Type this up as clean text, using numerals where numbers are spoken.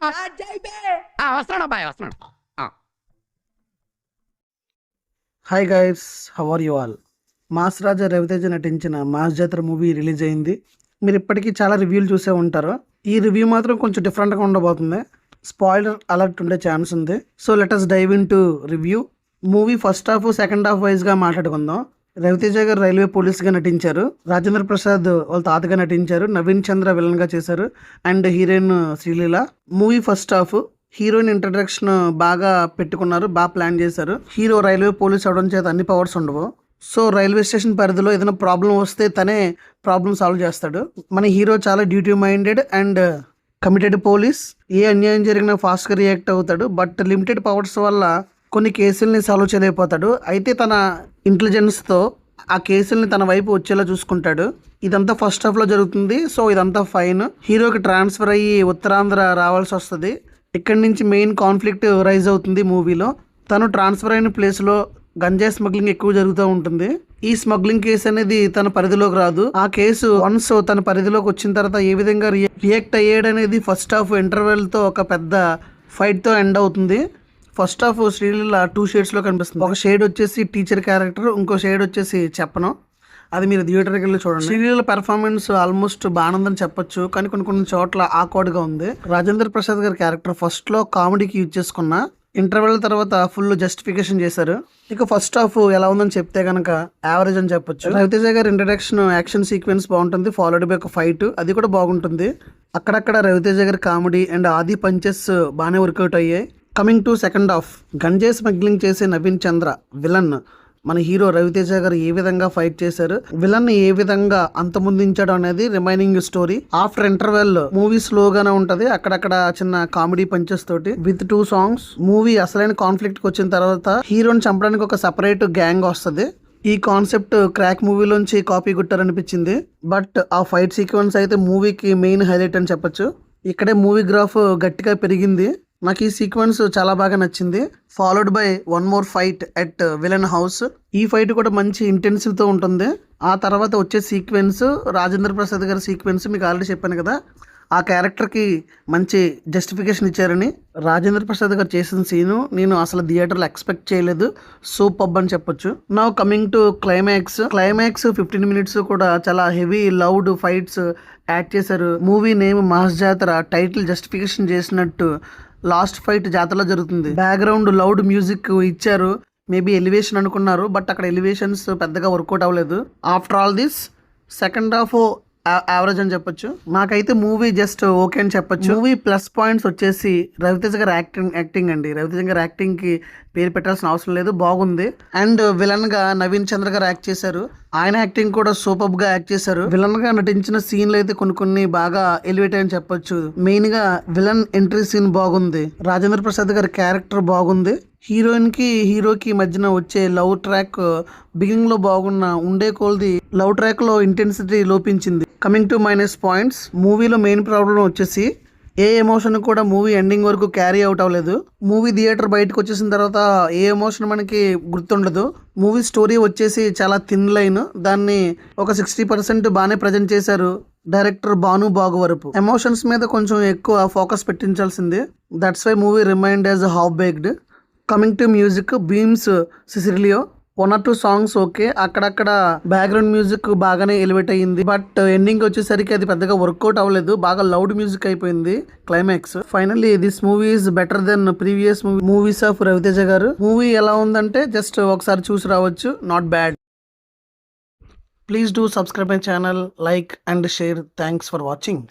వస్తున్నాడు అబ్బాయి వస్తున్నాడు. Hi guys, how are you all? Mass Raja Ravi Teja నటించిన మాస్ జాతర మూవీ రిలీజ్ అయింది. మీరు ఇప్పటికీ చాలా రివ్యూలు చూసే ఉంటారు. ఈ రివ్యూ మాత్రం కొంచెం డిఫరెంట్గా ఉండబోతుంది. స్పాయిలర్ అలర్ట్ ఉండే ఛాన్స్ ఉంది. So let us dive into review. Movie first half second half వైజ్గా మాట్లాడుకుందాం. రవితేజ గారు రైల్వే పోలీస్గా నటించారు. రాజేంద్ర ప్రసాద్ వాళ్ళ తాతగా నటించారు. నవీన్ చంద్ర విలన్గా చేశారు. And heroine Sreeleela. Movie first half heroine introduction బాగా పెట్టుకున్నారు, బాగా ప్లాన్ చేశారు. హీరో రైల్వే పోలీస్ అవడం చేత అన్ని పవర్స్ ఉండవు. సో రైల్వే స్టేషన్ పరిధిలో ఏదైనా ప్రాబ్లం వస్తే తనే ప్రాబ్లం సాల్వ్ చేస్తాడు. మన హీరో చాలా duty minded and committed police. ఏ అన్యాయం జరిగినా ఫాస్ట్గా రియాక్ట్ అవుతాడు. బట్ లిమిటెడ్ పవర్స్ వల్ల కొన్ని కేసుల్ని సాల్వ్ చేయలేకపోతాడు. అయితే తన ఇంటెలిజెన్స్తో ఆ కేసుల్ని తన వైపు వచ్చేలా చూసుకుంటాడు. ఇదంతా ఫస్ట్ హాఫ్లో జరుగుతుంది. సో ఇదంతా ఫైన్. హీరోకి ట్రాన్స్ఫర్ అయ్యి ఉత్తరాంధ్ర రావాల్సి వస్తుంది. ఇక్కడి నుంచి మెయిన్ కాన్ఫ్లిక్ట్ రైజ్ అవుతుంది మూవీలో. తను ట్రాన్స్ఫర్ అయిన ప్లేస్లో గంజాయి స్మగ్లింగ్ ఎక్కువ జరుగుతూ ఉంటుంది. ఈ స్మగ్లింగ్ కేసు అనేది తన పరిధిలోకి రాదు. ఆ కేసు వన్స్ తన పరిధిలోకి వచ్చిన తర్వాత ఏ విధంగా రియాక్ట్ అయ్యాడనేది ఫస్ట్ హాఫ్ ఇంటర్వెల్తో ఒక పెద్ద ఫైట్తో ఎండ్ అవుతుంది. ఫస్ట్ హాఫ్ శ్రీలీల 2 షేడ్స్లో కనిపిస్తుంది. ఒక షేడ్ వచ్చేసి టీచర్ క్యారెక్టర్, ఇంకో షేడ్ వచ్చేసి చెప్పను. అది మీరు థియేటర్కి వెళ్ళి చూడండి. శ్రీలీల పెర్ఫార్మెన్స్ ఆల్మోస్ట్ బాగుందని చెప్పొచ్చు, కానీ కొన్ని చోట్ల ఆక్వర్డ్గా ఉంది. రాజేంద్ర ప్రసాద్ గారి క్యారెక్టర్ ఫస్ట్లో కామెడీకి యూజ్ చేసుకున్న, ఇంటర్వెల్ తర్వాత ఫుల్ జస్టిఫికేషన్ చేశారు. ఇక ఫస్ట్ హాఫ్ ఎలా ఉందని చెప్తే కనుక యావరేజ్ అని చెప్పొచ్చు. రవితేజ గారి ఇంట్రడక్షన్ యాక్షన్ సీక్వెన్స్ బాగుంటుంది, ఫాలోడ్ బై ఒక ఫైట్, అది కూడా బాగుంటుంది. అక్కడక్కడ రవితేజ గారి కామెడీ అండ్ ఆది పంచెస్ బాగానే వర్కౌట్ అయ్యాయి. కమింగ్ టు సెకండ్ హాఫ్, గంజాయి స్మగ్లింగ్ చేసే నవీన్ చంద్ర విలన్ మన హీరో రవితేజ గారు ఏ విధంగా ఫైట్ చేశారు, విలన్ ఏ విధంగా అంతమొందించాడు అనేది remaining story. After interval movie స్లోగానే ఉంటది, అక్కడక్కడ చిన్న కామెడీ పంచెస్ తోటి విత్ 2 సాంగ్స్. మూవీ అసలైన కాన్ఫ్లిక్ట్ కి వచ్చిన తర్వాత హీరోని చంపడానికి ఒక సెపరేట్ గ్యాంగ్ వస్తుంది. ఈ కాన్సెప్ట్ క్రాక్ మూవీలోంచి కాపీ కొట్టారనిపించింది. బట్ ఆ ఫైట్ సీక్వెన్స్ అయితే మూవీకి మెయిన్ హైలైట్ అని చెప్పొచ్చు. ఇక్కడే మూవీ గ్రాఫ్ గట్టిగా పెరిగింది. నాకు ఈ సీక్వెన్స్ చాలా బాగా నచ్చింది. Followed by one more fight at villain house. ఈ ఫైట్ కూడా మంచి ఇంటెన్సివ్తో ఉంటుంది. ఆ తర్వాత వచ్చే సీక్వెన్స్ రాజేంద్ర ప్రసాద్ గారి సీక్వెన్స్ మీకు ఆల్రెడీ చెప్పాను కదా, ఆ క్యారెక్టర్కి మంచి జస్టిఫికేషన్ ఇచ్చారని. రాజేంద్ర ప్రసాద్ గారు చేసిన సీను నేను అసలు థియేటర్లో ఎక్స్పెక్ట్ చేయలేదు. సూపర్ అని చెప్పొచ్చు. నా కమింగ్ టు క్లైమాక్స్ 15 మినిట్స్ కూడా చాలా హెవీ లౌడ్ ఫైట్స్ యాడ్ చేశారు. మూవీ నేమ్ మాస్ జాతర టైటిల్ జస్టిఫికేషన్ చేసినట్టు లాస్ట్ ఫైట్ జాతరలో జరుగుతుంది. బ్యాక్గ్రౌండ్ లౌడ్ మ్యూజిక్ ఇచ్చారు. మేబీ ఎలివేషన్ అనుకున్నారు, బట్ అక్కడ ఎలివేషన్స్ పెద్దగా వర్కౌట్ అవ్వలేదు. After all this second half average అని చెప్పొచ్చు. నాకైతే మూవీ జస్ట్ ఓకే అని చెప్పొచ్చు. మూవీ ప్లస్ పాయింట్స్ వచ్చేసి రవితేజ గారి యాక్టింగ్ అండి. రవితేజ గారి యాక్టింగ్ కి పేరు పెట్టాల్సిన అవసరం లేదు, బాగుంది. అండ్ విలన్ గా నవీన్ చంద్ర గారు యాక్ట్ చేశారు. ఆయన యాక్టింగ్ కూడా సూపర్ గా యాక్ట్ చేశారు. విలన్ గా నటించిన సీన్లు అయితే కొన్ని బాగా ఎలివేట్ అని చెప్పొచ్చు. మెయిన్ గా విలన్ ఎంట్రీ సీన్ బాగుంది. రాజేంద్ర ప్రసాద్ గారి క్యారెక్టర్ బాగుంది. హీరోయిన్ కి హీరోకి మధ్యన వచ్చే లవ్ ట్రాక్ బిగినింగ్ లో బాగున్న ఉండే కొలది లవ్ ట్రాక్ లో ఇంటెన్సిటీ లోపించింది. కమింగ్ టు మైనస్ పాయింట్స్, మూవీలో మెయిన్ ప్రాబ్లం వచ్చేసి ఏ ఎమోషన్ కూడా మూవీ ఎండింగ్ వరకు క్యారీ అవుట్ అవ్వలేదు. మూవీ థియేటర్ బయటకు వచ్చేసిన తర్వాత ఏ ఎమోషన్ మనకి గుర్తుండదు. మూవీ స్టోరీ వచ్చేసి చాలా థిన్ లైన్, దాన్ని ఒక 60% బాగానే ప్రజెంట్ చేశారు డైరెక్టర్ భాను బాగువరపు. ఎమోషన్స్ మీద కొంచెం ఎక్కువ ఫోకస్ పెట్టించాల్సింది. That's why movie remained as half baked. Coming to music, Bheems Ceciroleo 1 or 2 songs okay, అక్కడక్కడ బ్యాక్గ్రౌండ్ మ్యూజిక్ బాగానే ఎలివేట్ అయ్యింది. బట్ ఎండింగ్ వచ్చేసరికి అది పెద్దగా వర్కౌట్ అవ్వలేదు, బాగా లౌడ్ మ్యూజిక్ అయిపోయింది climax. Finally this movie is better then previous movies of Ravi Teja garu. Movie ఎలా ఉందంటే జస్ట్ ఒకసారి చూసి రావచ్చు, not bad. Please do subscribe my channel, like and share. Thanks for watching.